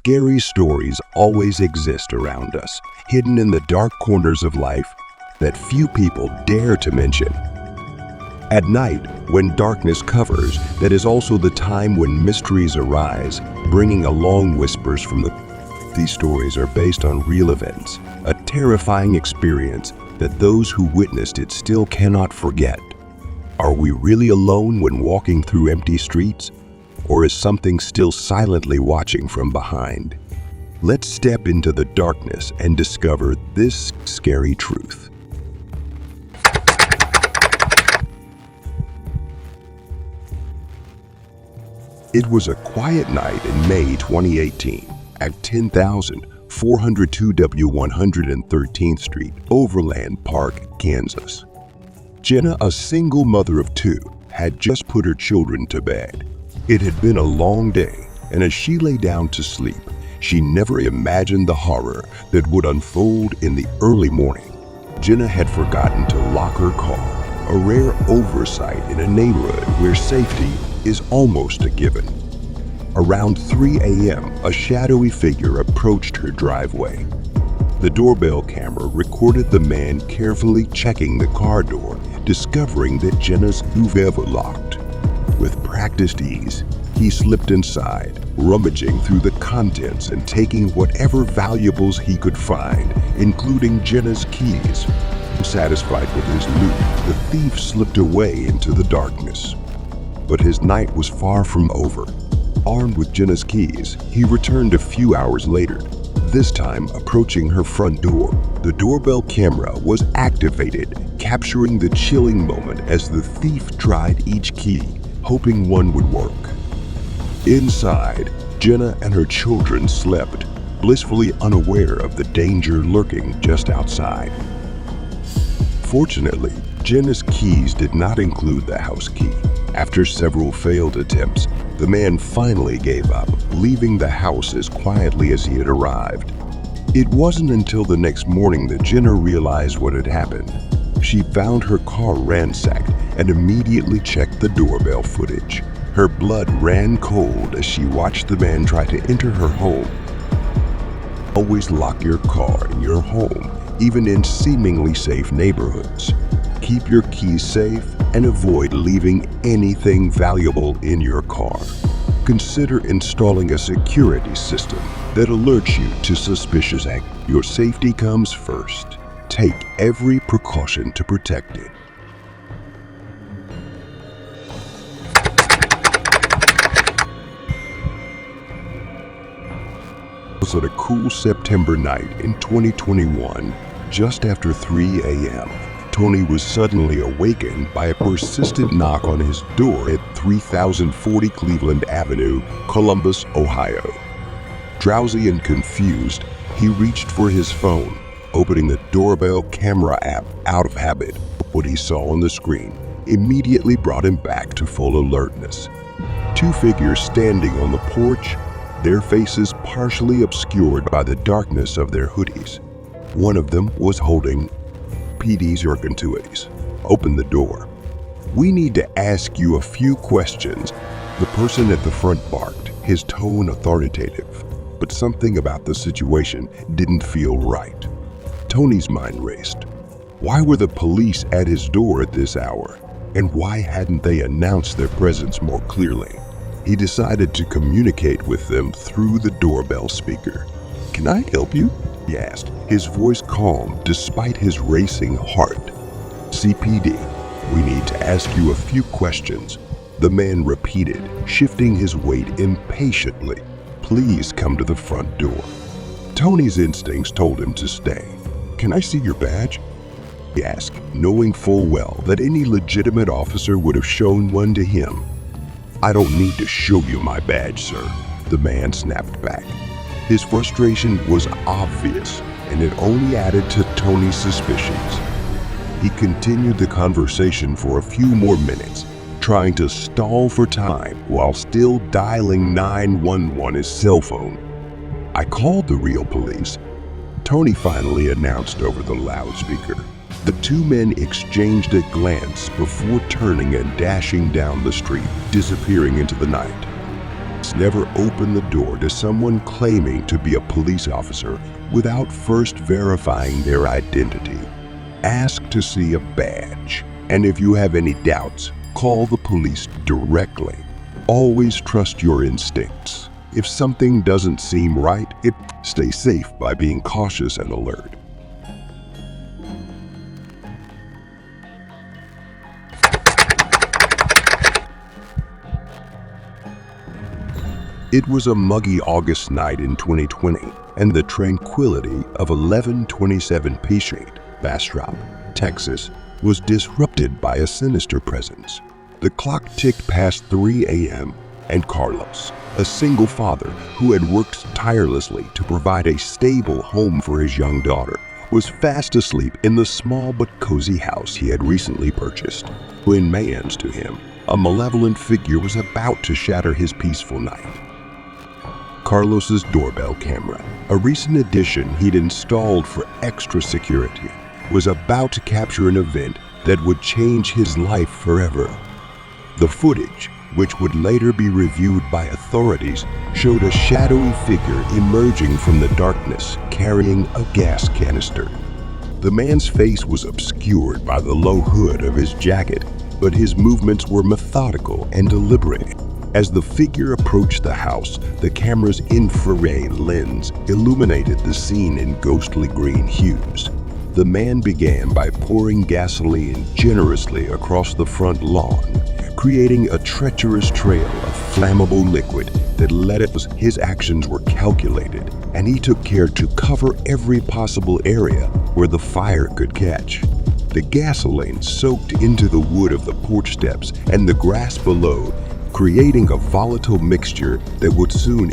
Scary stories always exist around us, hidden in the dark corners of life that few people dare to mention. At night, when darkness covers, that is also the time when mysteries arise, bringing along whispers from These stories are based on real events, a terrifying experience that those who witnessed it still cannot forget. Are we really alone when walking through empty streets? Or is something still silently watching from behind? Let's step into the darkness and discover this scary truth. It was a quiet night in May 2018 at 10,402 W 113th Street, Overland Park, Kansas. Jenna, a single mother of two, had just put her children to bed. It had been a long day, and as she lay down to sleep, she never imagined the horror that would unfold in the early morning. Jenna had forgotten to lock her car, a rare oversight in a neighborhood where safety is almost a given. Around 3 a.m., a shadowy figure approached her driveway. The doorbell camera recorded the man carefully checking the car door, discovering that Jenna's ever locked. With practiced ease, he slipped inside, rummaging through the contents and taking whatever valuables he could find, including Jenna's keys. Satisfied with his loot, the thief slipped away into the darkness. But his night was far from over. Armed with Jenna's keys, he returned a few hours later, this time approaching her front door. The doorbell camera was activated, capturing the chilling moment as the thief tried each key, hoping one would work. Inside, Jenna and her children slept, blissfully unaware of the danger lurking just outside. Fortunately, Jenna's keys did not include the house key. After several failed attempts, the man finally gave up, leaving the house as quietly as he had arrived. It wasn't until the next morning that Jenna realized what had happened. She found her car ransacked and immediately checked the doorbell footage. Her blood ran cold as she watched the man try to enter her home. Always lock your car in your home, even in seemingly safe neighborhoods. Keep your keys safe and avoid leaving anything valuable in your car. Consider installing a security system that alerts you to suspicious activity. Your safety comes first. Take every precaution to protect it. It was a cool September night in 2021, just after 3 a.m. Tony was suddenly awakened by a persistent knock on his door at 3040 Cleveland Avenue, Columbus, Ohio. Drowsy and confused, he reached for his phone, opening the doorbell camera app out of habit. What he saw on the screen immediately brought him back to full alertness. Two figures standing on the porch, their faces partially obscured by the darkness of their hoodies. One of them was holding PD's or gratuities. Open the door. We need to ask you a few questions. The person at the front barked, his tone authoritative, but something about the situation didn't feel right. Tony's mind raced. Why were the police at his door at this hour? And why hadn't they announced their presence more clearly? He decided to communicate with them through the doorbell speaker. "Can I help you?" he asked, his voice calm despite his racing heart. "CPD, we need to ask you a few questions," the man repeated, shifting his weight impatiently. "Please come to the front door." Tony's instincts told him to stay. "Can I see your badge?" he asked, knowing full well that any legitimate officer would have shown one to him. "I don't need to show you my badge, sir," the man snapped back. His frustration was obvious, and it only added to Tony's suspicions. He continued the conversation for a few more minutes, trying to stall for time while still dialing 911 on his cell phone. "I called the real police," Tony finally announced over the loudspeaker. The two men exchanged a glance before turning and dashing down the street, disappearing into the night. never open the door to someone claiming to be a police officer without first verifying their identity. Ask to see a badge, and if you have any doubts, call the police directly. Always trust your instincts. If something doesn't seem right, stay safe by being cautious and alert. It was a muggy August night in 2020, and the tranquility of 1127 Pecan, Bastrop, Texas, was disrupted by a sinister presence. The clock ticked past 3 a.m., and Carlos, a single father who had worked tirelessly to provide a stable home for his young daughter, was fast asleep in the small but cozy house he had recently purchased. Unbeknownst to him, a malevolent figure was about to shatter his peaceful night. Carlos's doorbell camera, a recent addition he'd installed for extra security, was about to capture an event that would change his life forever. The footage, which would later be reviewed by authorities, showed a shadowy figure emerging from the darkness carrying a gas canister. The man's face was obscured by the low hood of his jacket, but his movements were methodical and deliberate. As the figure approached the house, the camera's infrared lens illuminated the scene in ghostly green hues. The man began by pouring gasoline generously across the front lawn, creating a treacherous trail of flammable liquid that led us. His actions were calculated, and he took care to cover every possible area where the fire could catch. The gasoline soaked into the wood of the porch steps and the grass below, creating a volatile mixture that would soon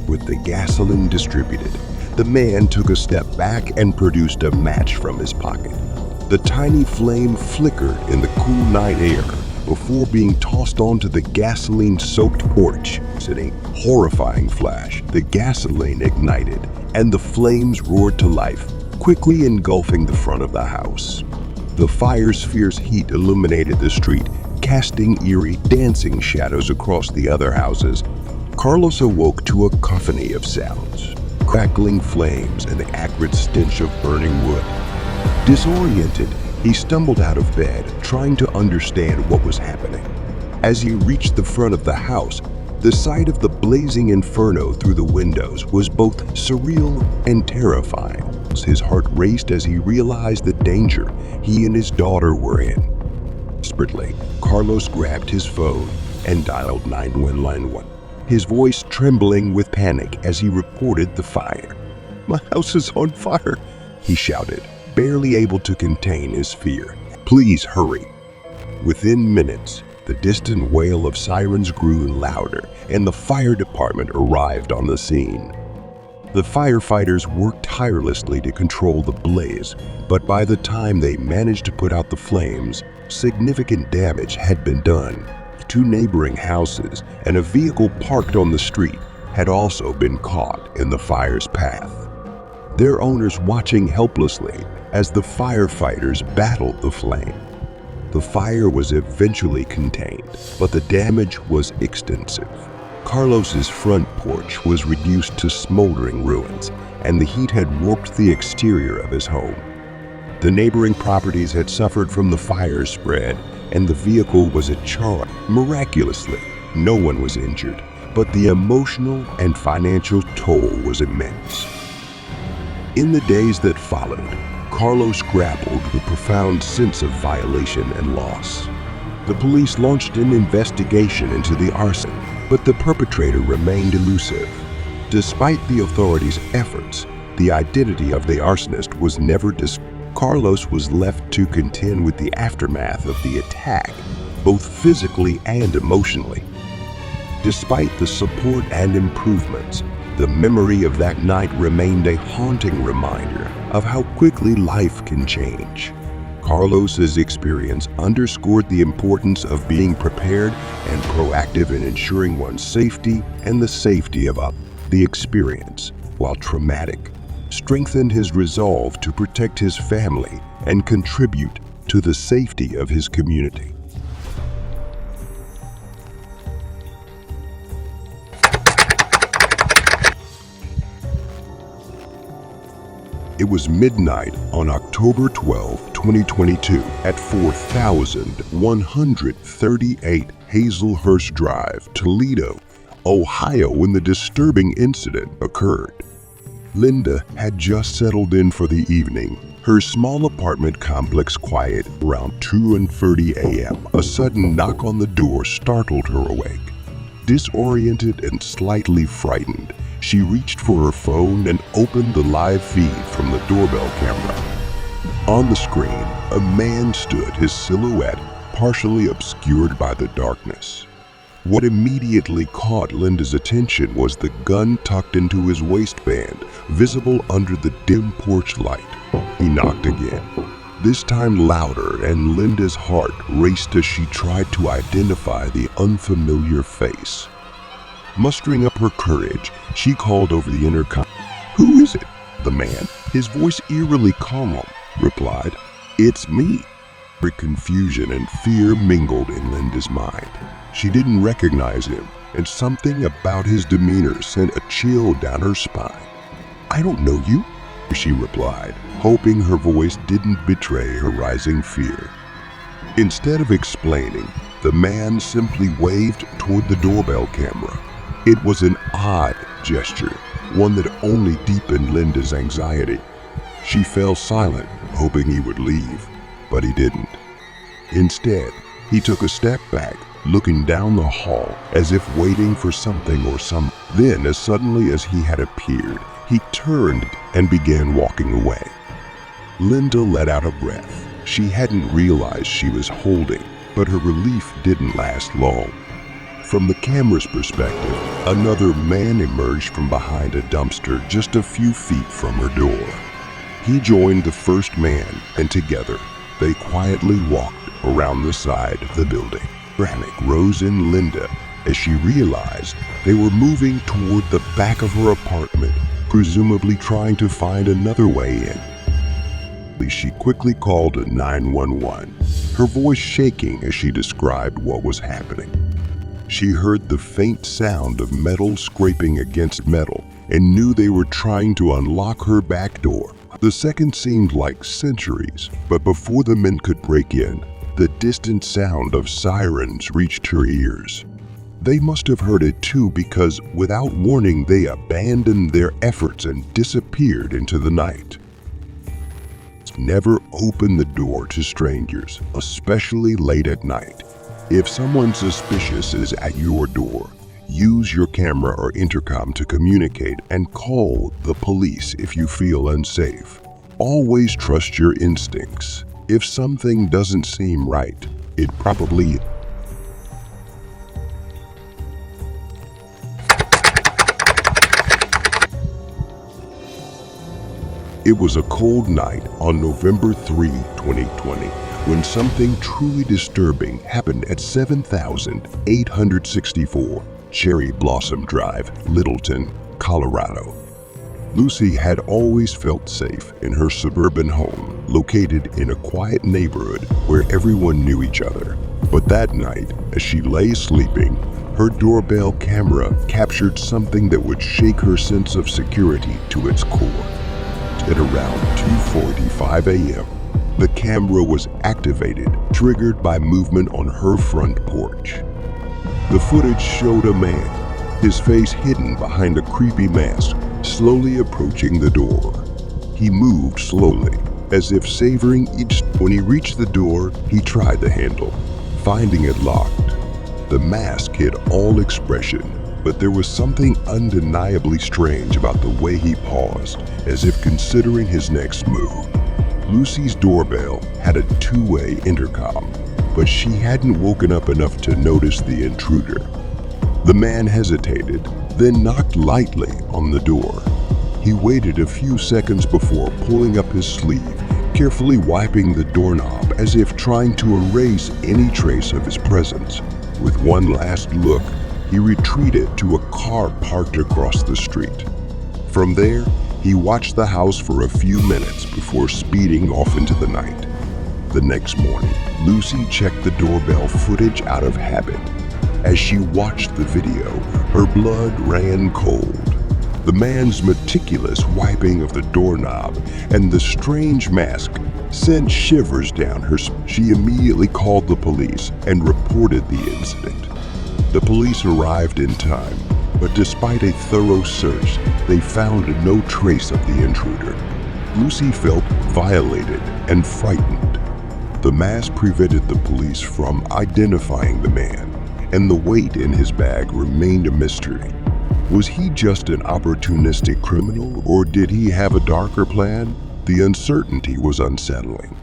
with the gasoline distributed. The man took a step back and produced a match from his pocket. The tiny flame flickered in the cool night air before being tossed onto the gasoline-soaked porch. In a horrifying flash, the gasoline ignited and the flames roared to life, quickly engulfing the front of the house. The fire's fierce heat illuminated the street, casting eerie, dancing shadows across the other houses. Carlos awoke to a cacophony of sounds, crackling flames and the acrid stench of burning wood. Disoriented, he stumbled out of bed, trying to understand what was happening. As he reached the front of the house, the sight of the blazing inferno through the windows was both surreal and terrifying. His heart raced as he realized the danger he and his daughter were in. Desperately, Carlos grabbed his phone and dialed 911, his voice trembling with panic as he reported the fire. "My house is on fire," he shouted, barely able to contain his fear. "Please hurry." Within minutes, the distant wail of sirens grew louder, and the fire department arrived on the scene. The firefighters worked tirelessly to control the blaze, but by the time they managed to put out the flames, significant damage had been done. 2 neighboring houses and a vehicle parked on the street had also been caught in the fire's path, their owners watching helplessly as the firefighters battled the flame. The fire was eventually contained, but the damage was extensive. Carlos's front porch was reduced to smoldering ruins, and the heat had warped the exterior of his home. The neighboring properties had suffered from the fire spread, and the vehicle was a charge. Miraculously, no one was injured, but the emotional and financial toll was immense. In the days that followed, Carlos grappled with a profound sense of violation and loss. The police launched an investigation into the arson, but the perpetrator remained elusive. Despite the authorities' efforts, the identity of the arsonist was never discovered. Carlos was left to contend with the aftermath of the attack, both physically and emotionally. Despite the support and improvements, the memory of that night remained a haunting reminder of how quickly life can change. Carlos's experience underscored the importance of being prepared and proactive in ensuring one's safety and the safety of others. The experience, while traumatic, strengthened his resolve to protect his family and contribute to the safety of his community. It was midnight on October 12, 2022 at 4138 Hazelhurst Drive, Toledo, Ohio, when the disturbing incident occurred. Linda had just settled in for the evening, her small apartment complex quiet. Around 2:30 a.m., a sudden knock on the door startled her awake. Disoriented and slightly frightened, she reached for her phone and opened the live feed from the doorbell camera. On the screen, a man stood, his silhouette partially obscured by the darkness. What immediately caught Linda's attention was the gun tucked into his waistband, visible under the dim porch light. He knocked again, this time louder, and Linda's heart raced as she tried to identify the unfamiliar face. Mustering up her courage, she called over the intercom. "Who is it?" The man, his voice eerily calm, replied, "It's me." Confusion and fear mingled in Linda's mind. She didn't recognize him, and something about his demeanor sent a chill down her spine. "I don't know you," she replied, hoping her voice didn't betray her rising fear. Instead of explaining, the man simply waved toward the doorbell camera. It was an odd gesture, one that only deepened Linda's anxiety. She fell silent, hoping he would leave, but he didn't. Instead, he took a step back, looking down the hall as if waiting for something or someone. Then, as suddenly as he had appeared, he turned and began walking away. Linda let out a breath. She hadn't realized she was holding, but her relief didn't last long. From the camera's perspective, another man emerged from behind a dumpster just a few feet from her door. He joined the first man, and together, they quietly walked around the side of the building. Panic rose in Linda as she realized they were moving toward the back of her apartment, presumably trying to find another way in. She quickly called 911, her voice shaking as she described what was happening. She heard the faint sound of metal scraping against metal and knew they were trying to unlock her back door. The seconds seemed like centuries, but before the men could break in, the distant sound of sirens reached her ears. They must have heard it too, because without warning they abandoned their efforts and disappeared into the night. Never open the door to strangers, especially late at night. If someone suspicious is at your door, use your camera or intercom to communicate and call the police if you feel unsafe. Always trust your instincts. If something doesn't seem right, it probably is. It was a cold night on November 3, 2020, when something truly disturbing happened at 7864 Cherry Blossom Drive, Littleton, Colorado. Lucy had always felt safe in her suburban home, located in a quiet neighborhood where everyone knew each other. But that night, as she lay sleeping, her doorbell camera captured something that would shake her sense of security to its core. At around 2:45 a.m., the camera was activated, triggered by movement on her front porch. The footage showed a man, his face hidden behind a creepy mask, slowly approaching the door. He moved slowly, as if savoring each. When he reached the door, he tried the handle, finding it locked. The mask hid all expression, but there was something undeniably strange about the way he paused, as if considering his next move. Lucy's doorbell had a two-way intercom, but she hadn't woken up enough to notice the intruder. The man hesitated, then knocked lightly on the door. He waited a few seconds before pulling up his sleeve, carefully wiping the doorknob as if trying to erase any trace of his presence. With one last look, he retreated to a car parked across the street. From there, he watched the house for a few minutes before speeding off into the night. The next morning, Lucy checked the doorbell footage out of habit. As she watched the video, her blood ran cold. The man's meticulous wiping of the doorknob and the strange mask sent shivers down her spine. She immediately called the police and reported the incident. The police arrived in time, but despite a thorough search, they found no trace of the intruder. Lucy felt violated and frightened. The mask prevented the police from identifying the man, and the weight in his bag remained a mystery. Was he just an opportunistic criminal, or did he have a darker plan? The uncertainty was unsettling.